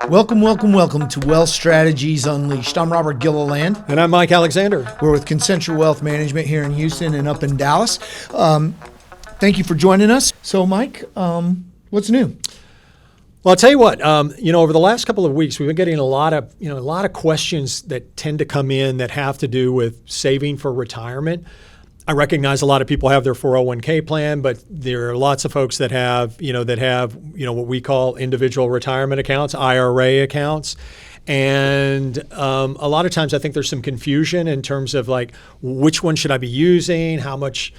Welcome, welcome, welcome to Wealth Strategies Unleashed. I'm Robert Gilliland. And I'm Mike Alexander. We're with Concenture Wealth Management here in Houston and up in Dallas. Thank you for joining us. So, Mike, what's new? Well, I'll tell you what. Over the last couple of weeks, we've been getting a lot of questions that tend to come in that have to do with saving for retirement. I recognize a lot of people have their 401k plan, but there are lots of folks that have what we call individual retirement accounts, IRA accounts. And a lot of times I think there's some confusion in terms of like, which one should I be using? How much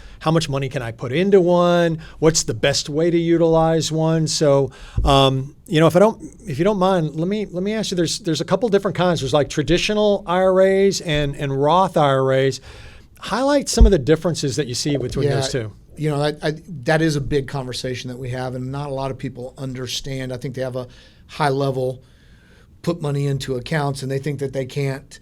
money can I put into one? What's the best way to utilize one? So, if you don't mind, let me ask you, there's a couple different kinds. There's like traditional IRAs and Roth IRAs. Highlight some of the differences that you see between those two. That is a big conversation that we have, and not a lot of people understand. I think they have a high level put money into accounts, and they think that they can't.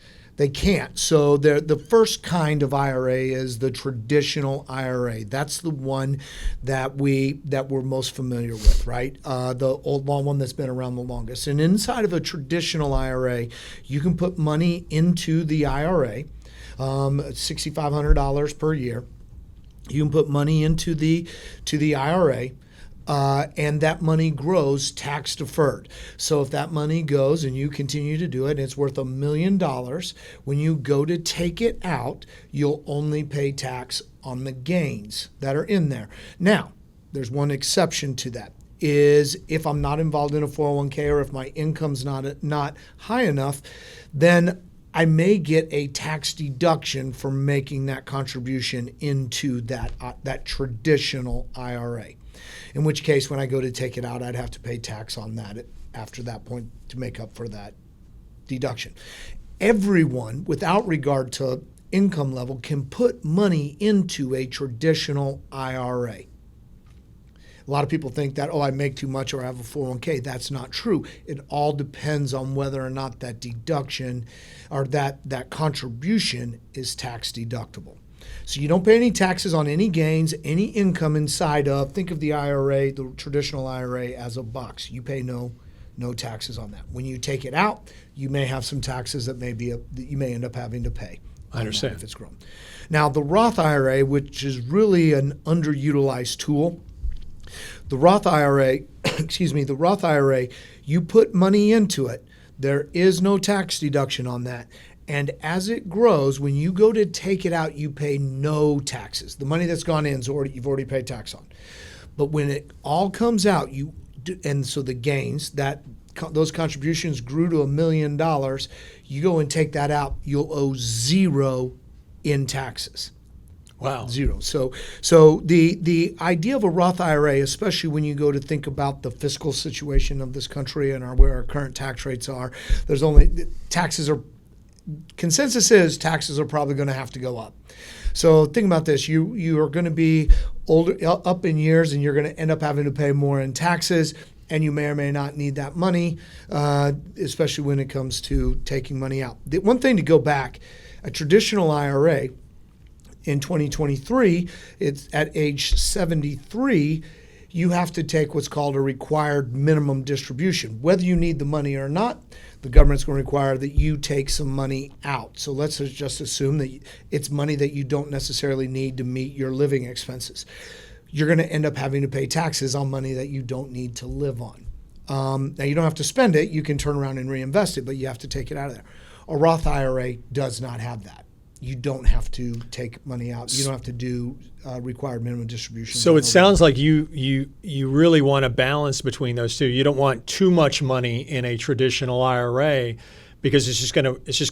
So the first kind of IRA is the traditional IRA. That's the one that we're most familiar with, right? The old long one that's been around the longest. And inside of a traditional IRA, you can put money into the IRA. $6,500 per year. You can put money into the IRA, and that money grows tax deferred. So if that money goes and you continue to do it, and it's worth $1 million, when you go to take it out, you'll only pay tax on the gains that are in there. Now, there's one exception to that. Is if I'm not involved in a 401k or if my income's not high enough, then I may get a tax deduction for making that contribution into that traditional IRA. In which case, when I go to take it out, I'd have to pay tax on that after that point to make up for that deduction. Everyone, without regard to income level, can put money into a traditional IRA. A lot of people think that, I make too much or I have a 401k. That's not true. It all depends on whether or not that deduction or that contribution is tax deductible. So you don't pay any taxes on any gains, any income inside of, think of the IRA, the traditional IRA, as a box. You pay no taxes on that. When you take it out, you may have some taxes that you may end up having to pay. I understand. If it's grown. Now, the Roth IRA, which is really an underutilized tool, the Roth IRA, you put money into it. There is no tax deduction on that. And as it grows, when you go to take it out, you pay no taxes. The money that's gone in you've already paid tax on. But when it all comes out, and so the gains, those contributions grew to $1 million, you go and take that out, you'll owe zero in taxes. Wow. Zero. So the idea of a Roth IRA, especially when you go to think about the fiscal situation of this country and where our current tax rates are, consensus is taxes are probably going to have to go up. So think about this. You are going to be older, up in years, and you're going to end up having to pay more in taxes, and you may or may not need that money, especially when it comes to taking money out. The one thing to go back, a traditional IRA, in 2023, it's at age 73, you have to take what's called a required minimum distribution. Whether you need the money or not, the government's going to require that you take some money out. So let's just assume that it's money that you don't necessarily need to meet your living expenses. You're going to end up having to pay taxes on money that you don't need to live on. Now, you don't have to spend it. You can turn around and reinvest it, but you have to take it out of there. A Roth IRA does not have that. You don't have to take money out. You don't have to do required minimum distribution. So it sounds like you really want a balance between those two. You don't want too much money in a traditional IRA because it's just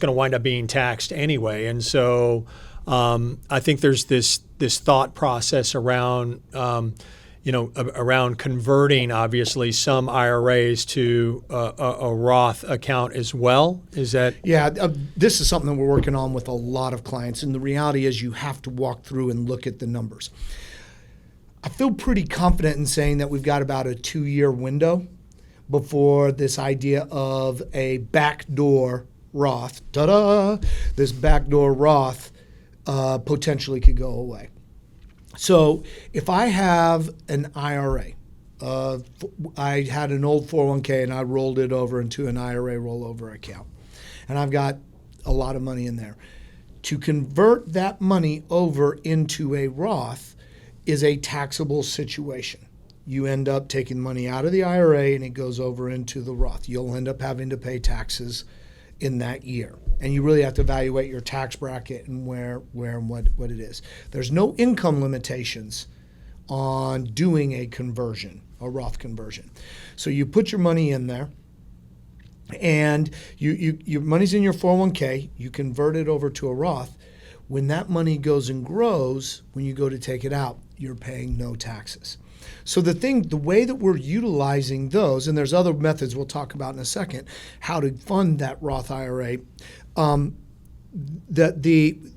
gonna wind up being taxed anyway. And so I think there's this thought process around around converting, obviously, some IRAs to a Roth account as well. Is that? Yeah, this is something that we're working on with a lot of clients. And the reality is you have to walk through and look at the numbers. I feel pretty confident in saying that we've got about a 2-year window before this idea of a backdoor Roth, this backdoor Roth potentially could go away. So if I have an IRA I had an old 401k and I rolled it over into an IRA rollover account. And I've got a lot of money in there. To convert that money over into a Roth is a taxable situation. You end up taking money out of the IRA and it goes over into the Roth. You'll end up having to pay taxes in that year. And you really have to evaluate your tax bracket and where and what it is. There's no income limitations on doing a conversion, a Roth conversion. So you put your money in there and your money's in your 401k, you convert it over to a Roth. When that money goes and grows, when you go to take it out, you're paying no taxes. So the way that we're utilizing those, and there's other methods we'll talk about in a second, how to fund that Roth IRA. The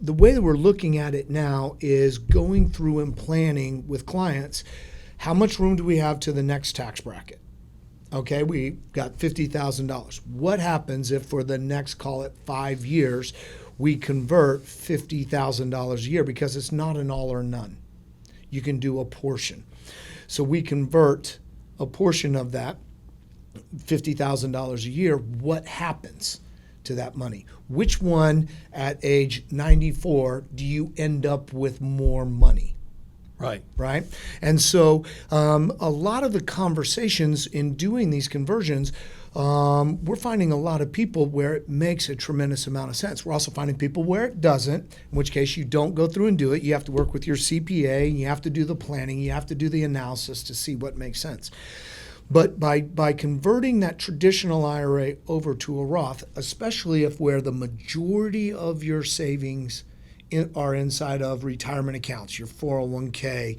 way that we're looking at it now is going through and planning with clients, how much room do we have to the next tax bracket? Okay, we got $50,000. What happens if for the next, call it 5 years, we convert $50,000 a year, because it's not an all or none. You can do a portion. So we convert a portion of that, $50,000 a year. What happens to that money? Which one at age 94 do you end up with more money? Right. And so a lot of the conversations in doing these conversions, we're finding a lot of people where it makes a tremendous amount of sense. We're also finding people where it doesn't, in which case you don't go through and do it. You have to work with your CPA, and you have to do the planning, you have to do the analysis to see what makes sense. But by converting that traditional IRA over to a Roth, especially if where the majority of your savings are inside of retirement accounts, your 401k,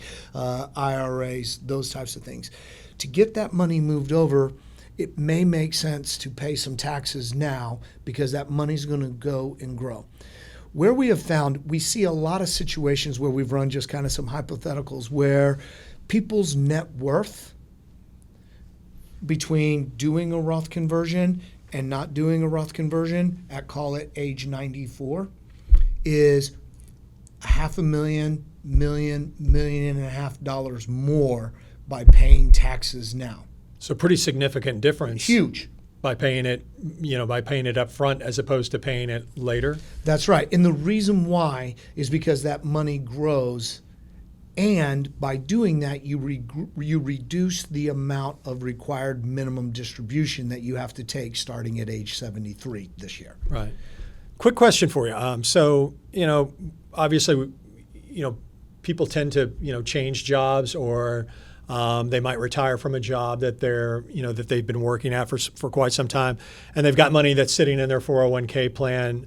IRAs, those types of things, to get that money moved over, it may make sense to pay some taxes now because that money's going to go and grow. Where we have found, we see a lot of situations where we've run just kind of some hypotheticals where people's net worth between doing a Roth conversion and not doing a Roth conversion at, call it age 94, is $500,000, $1.5 million more by paying taxes now. So pretty significant difference. Huge. By paying it up front as opposed to paying it later. That's right. And the reason why is because that money grows, and by doing that, you reduce the amount of required minimum distribution that you have to take starting at age 73 this year. Right. Quick question for you. So, obviously, people tend to, change jobs, or they might retire from a job that that they've been working at for quite some time, and they've got money that's sitting in their 401k plan.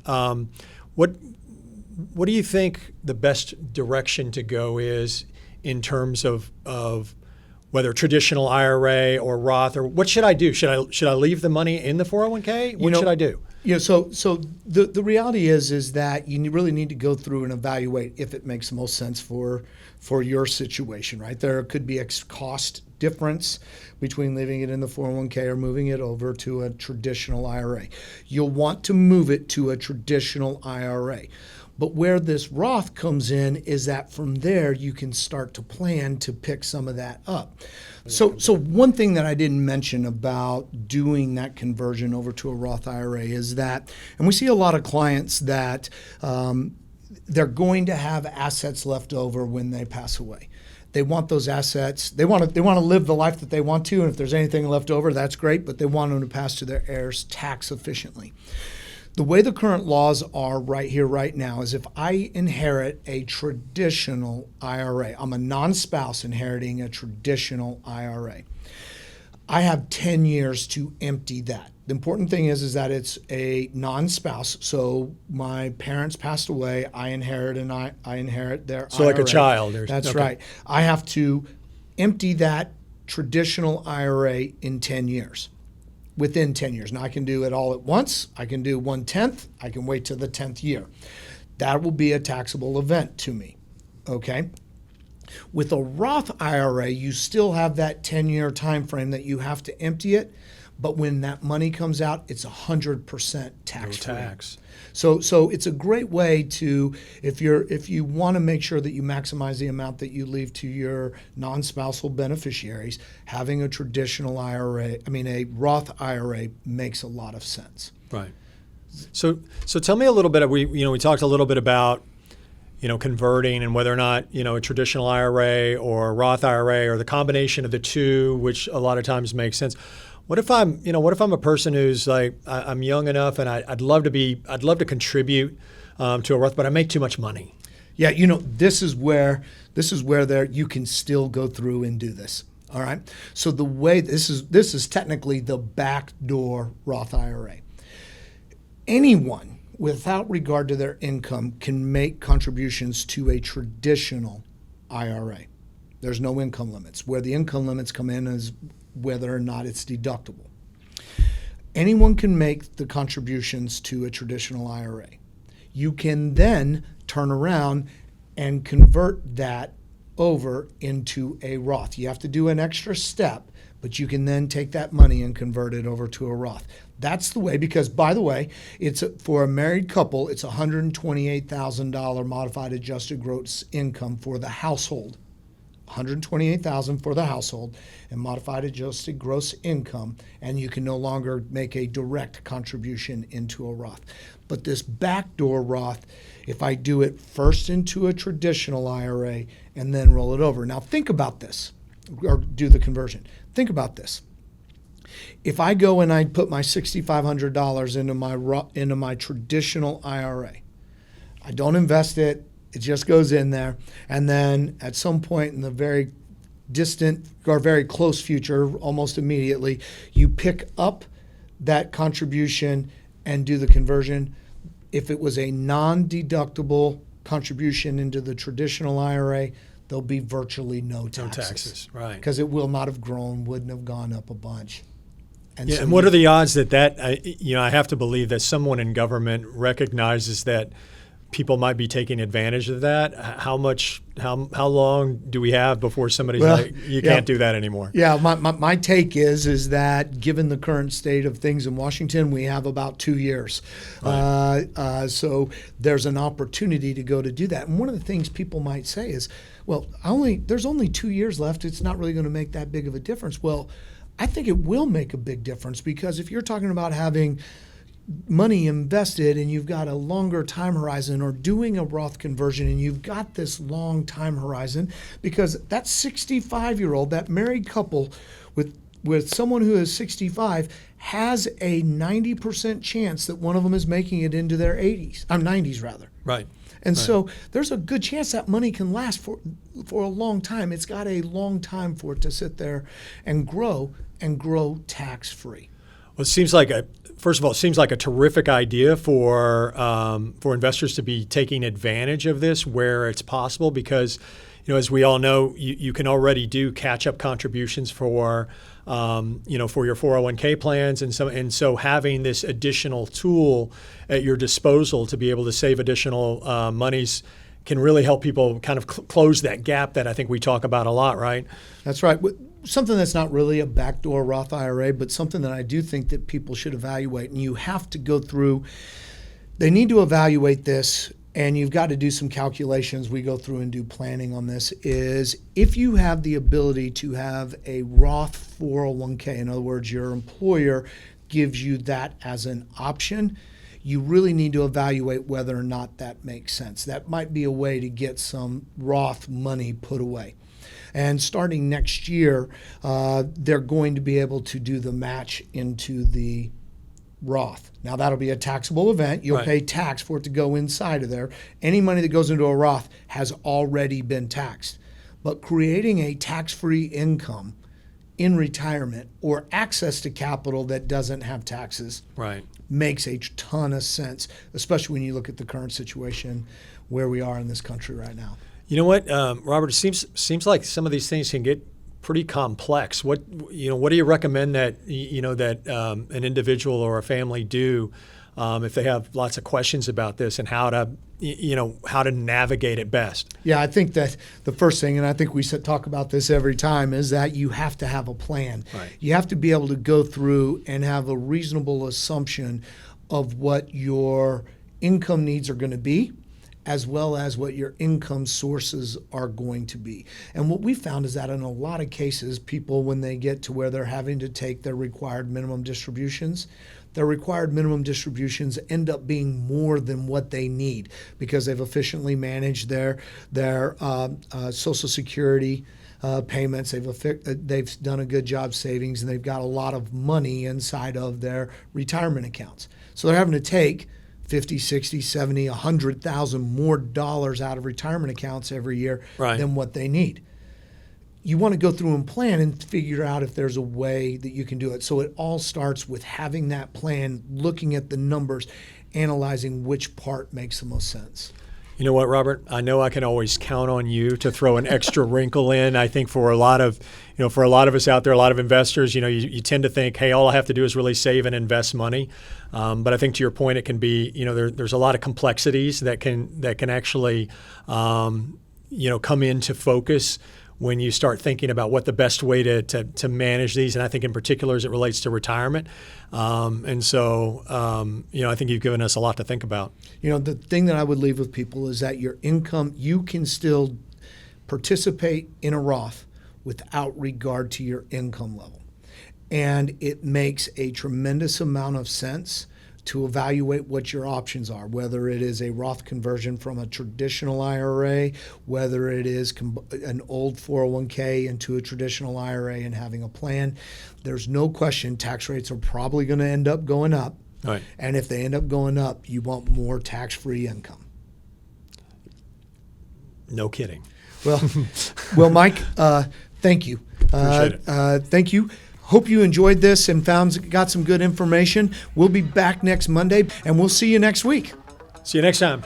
What do you think the best direction to go is in terms of whether traditional IRA or Roth, or what should I do? Should I leave the money in the 401k? What should I do? So the reality is that you really need to go through and evaluate if it makes the most sense for your situation, right? There could be a cost difference between leaving it in the 401k or moving it over to a traditional IRA. You'll want to move it to a traditional IRA. But where this Roth comes in is that from there you can start to plan to pick some of that up. So one thing that I didn't mention about doing that conversion over to a Roth IRA is that, and we see a lot of clients that they're going to have assets left over when they pass away. They want those assets. They want to live the life that they want to, and if there's anything left over, that's great. But they want them to pass to their heirs tax efficiently. The way the current laws are right here, right now, is if I inherit a traditional IRA, I'm a non-spouse inheriting a traditional IRA, I have 10 years to empty that. The important thing is that it's a non-spouse, so my parents passed away, I inherit their so IRA. Like a child. That's okay. right. I have to empty that traditional IRA in 10 years. Within 10 years. Now I can do it all at once. I can do 1/10. I can wait till the 10th year. That will be a taxable event to me. Okay. With a Roth IRA, you still have that 10-year time frame that you have to empty it, But when that money comes out, it's 100% tax-free. No tax. So it's a great way to, if you want to make sure that you maximize the amount that you leave to your non-spousal beneficiaries, having a traditional IRA, a Roth IRA makes a lot of sense. Right. So tell me a little bit. We talked a little bit about converting and whether or not a traditional IRA or a Roth IRA or the combination of the two, which a lot of times makes sense. What if I'm a person who's like, I'm young enough and I'd love to contribute to a Roth, but I make too much money. Yeah, this is where you can still go through and do this. All right. So the way this is technically the backdoor Roth IRA. Anyone, without regard to their income, can make contributions to a traditional IRA. There's no income limits. Where the income limits come in is whether or not it's deductible. Anyone can make the contributions to a traditional IRA. You can then turn around and convert that over into a Roth. You have to do an extra step, but you can then take that money and convert it over to a Roth. That's the way, because by the way, it's for a married couple, it's $128,000 modified adjusted gross income for the household. $128,000 for the household and modified adjusted gross income, and you can no longer make a direct contribution into a Roth. But this backdoor Roth, if I do it first into a traditional IRA and then roll it over. Now think about this, or do the conversion. Think about this. If I go and I put my $6,500 into my traditional IRA, I don't invest it. It just goes in there. And then at some point in the very distant or very close future, almost immediately, you pick up that contribution and do the conversion. If it was a non-deductible contribution into the traditional IRA, there'll be virtually no taxes. No taxes, right. Because it will not have grown, wouldn't have gone up a bunch. And what are the odds that I have to believe that someone in government recognizes that people might be taking advantage of that? How long do we have before somebody's can't do that anymore? Yeah, my take is that given the current state of things in Washington, we have about 2 years. Right. So there's an opportunity to go to do that. And one of the things people might say is, well, there's only 2 years left. It's not really going to make that big of a difference. Well, I think it will make a big difference, because if you're talking about having money invested and you've got a longer time horizon, or doing a Roth conversion and you've got this long time horizon, because that 65-year-old, that married couple with someone who is 65 has a 90% chance that one of them is making it into their 90s rather. Right. And so there's a good chance that money can last for a long time. It's got a long time for it to sit there and grow tax-free. Well, it seems like a terrific idea for investors to be taking advantage of this where it's possible, because as we all know, you can already do catch-up contributions for for your 401k plans, and so having this additional tool at your disposal to be able to save additional monies can really help people kind of close that gap that I think we talk about a lot, right? That's right. Something that's not really a backdoor Roth IRA, but something that I do think that people should evaluate, and you have to go through, they need to evaluate this, and you've got to do some calculations. We go through and do planning on this, is if you have the ability to have a Roth 401k, in other words, your employer gives you that as an option, you really need to evaluate whether or not that makes sense. That might be a way to get some Roth money put away. And starting next year, they're going to be able to do the match into the Roth. Now, that'll be a taxable event. You'll pay tax for it to go inside of there. Any money that goes into a Roth has already been taxed. But creating a tax-free income in retirement, or access to capital that doesn't have taxes, makes a ton of sense, especially when you look at the current situation where we are in this country right now. You know what, Robert? It seems like some of these things can get pretty complex. What do you recommend that an individual or a family do if they have lots of questions about this and how to, how to navigate it best. Yeah, I think that the first thing, and I think we talk about this every time, is that you have to have a plan. Right. You have to be able to go through and have a reasonable assumption of what your income needs are going to be, as well as what your income sources are going to be. And what we found is that in a lot of cases, people, when they get to where they're having to take their required minimum distributions, their required minimum distributions end up being more than what they need because they've efficiently managed their Social Security payments. They've done a good job savings, and they've got a lot of money inside of their retirement accounts. So they're having to take 50, 60, 70, 100,000 more dollars out of retirement accounts every year than what they need. You want to go through and plan and figure out if there's a way that you can do it. So it all starts with having that plan, looking at the numbers, analyzing which part makes the most sense. You know what, Robert? I know I can always count on you to throw an extra wrinkle in. I think for a lot of us out there, a lot of investors, you tend to think, hey, all I have to do is really save and invest money. But I think to your point, it can be, there's a lot of complexities that can actually, come into focus when you start thinking about what the best way to manage these. And I think in particular as it relates to retirement. And so, I think you've given us a lot to think about. The thing that I would leave with people is that your income, you can still participate in a Roth without regard to your income level. And it makes a tremendous amount of sense to evaluate what your options are, whether it is a Roth conversion from a traditional IRA, whether it is an old 401k into a traditional IRA and having a plan. There's no question tax rates are probably going to end up going up. Right. And if they end up going up, you want more tax-free income. No kidding. Well, Mike, thank you. Appreciate it. Thank you. Hope you enjoyed this and got some good information. We'll be back next Monday, and we'll see you next week. See you next time.